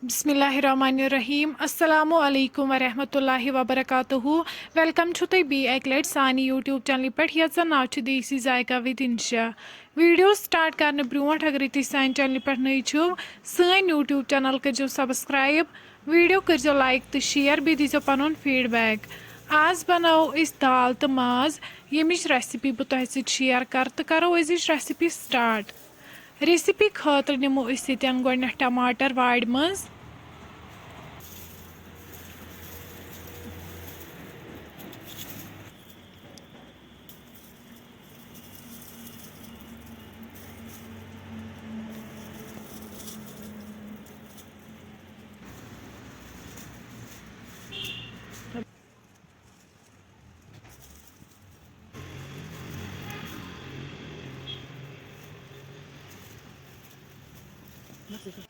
बिस्मिल्लाहिर्रहमानिर्रहीम अस्सलामु अलैकुम वरहमतुल्लाहि वबरकातुहू वेलकम छु तुम बी एक लट सानी यूट्यूब चैनल पे यथ नाव देसी जायका विद इंशा वीडियो स्टार्ट करने ब्रोट अगर तुम सान चैनल पे नई छो सन यूट्यूब चैनल करो सब्सक्राइब वीडियो करो लाइक तो शेयर बे दीजो पन फीडबैक आज बनाओ दाल तो माज यमिच रेसिपी बह तुह शेयर कर तो करो अजिच रेसिपी स्टार्ट रेसिपी खतर नमो गोडन टमाटर वाड़ मज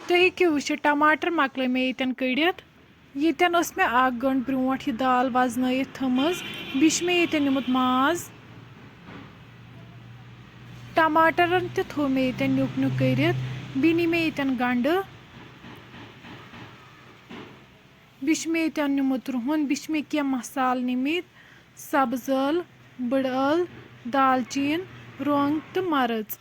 तुम हेक्यो वुच टमाटर मकल मे ये कड़ित ये मे अक गंट ब्रोट यह दाल वजन थमज मे ये निमुत माज टमाटरन थो मे ये नुक नुक करित बिनी मे ये गंड मे ये निमुत रुहन मे क्या मसाल निमित सब्ज ٲl बड़ ٲl दालचीन रोंग तो मरच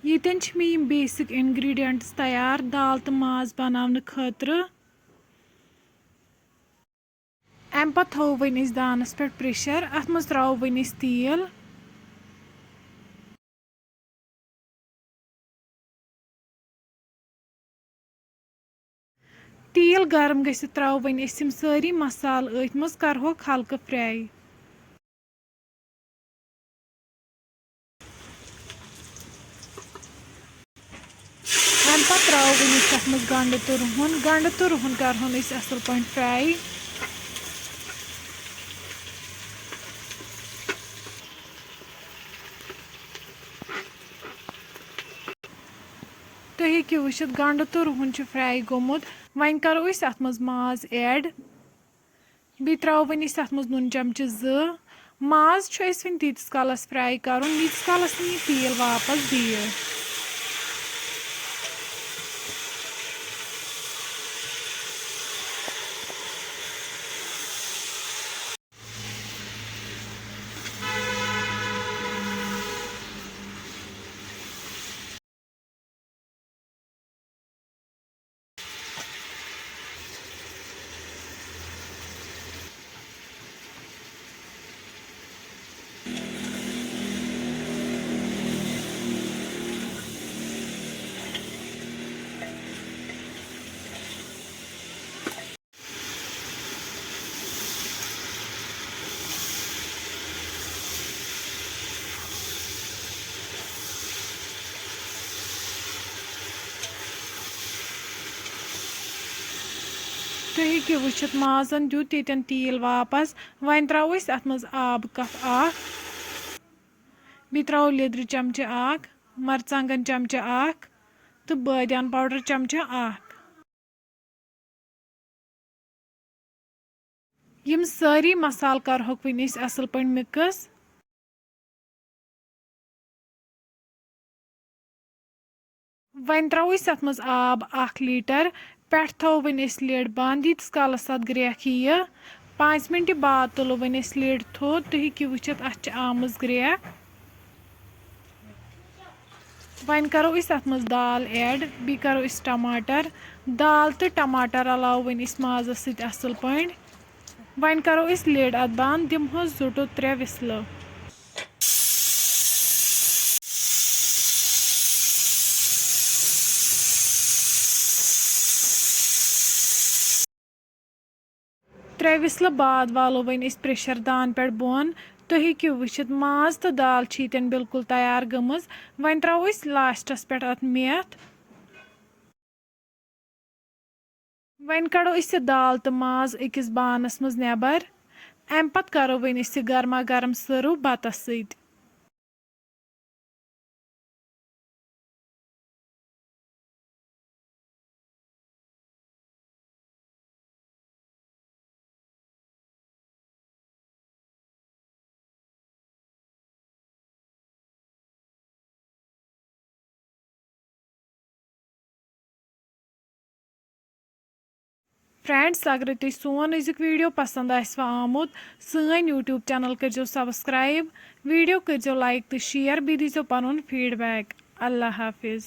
ये मे बेसिक इंग्रेडिएंट्स तैयार दाल तो माज बनाने खतर अम पे थो वन दानस पे प्रेशर अत मज त्रो वन तेल तेल गर्म गसित त्रो वन सारी मसाल अथ मज करहोक हल्का फ्राई अम पे त्रो वन तथ मज गंड तो रुहन करहोन असल पे फ्राई तुम हेक्यो वुचित गंड तो रुहन फ्राई गोमुत वन करो अत मज माज ऐड बे त्रो वन अत मज नून चमचे माज वन तीस कालस फ्राई कर नीस कालस नी तेल वापस दिए तुम हेक्यो वुचित माजन दुत ये तेल वापस वन त्रो अत मज आब कप बे त्रो लिद्र चमचे मरचांगन चमचे तो बादियान पाउडर चमचे यम सारी मसाल करहोक वन असल पे मिक्स वन त्रो अत मज आब 1 लीटर पे थो वन लिड बंद यीस कालस अत ग्रेख यी 5 मिनट बाद तुलो वन लिड थोद तुम हेक्यो वुचित अत आमज ग्रेख वन करो अत मज दाल ऐड बे करो टमाटर दाल तो टमाटर अलाव वन माजस सत असल पे वन करो लिड अत बंद दिमहो 2 to 3 विसल त्रे विसल बाद वालो वन प्रेशर दान पे बोन तुम हेक्यो वुचित माज तो दाल बिल्कुल तैयार गमज वन त्रो लास्टस पे अत मेथ वन कड़ो दाल तो माज अकिस बानस मज नेबर अम पत करो वन गर्मा गर्म सर्व बतस सत। फ्रेंड्स अगर तुम सोन अजुक वीडियो पसंद आमुत सन यूट्यूब चैनल करो सब्सक्राइब वीडियो करो लाइक तो शेयर भी दीजो पन फीडबैक। अल्लाह हाफिज़।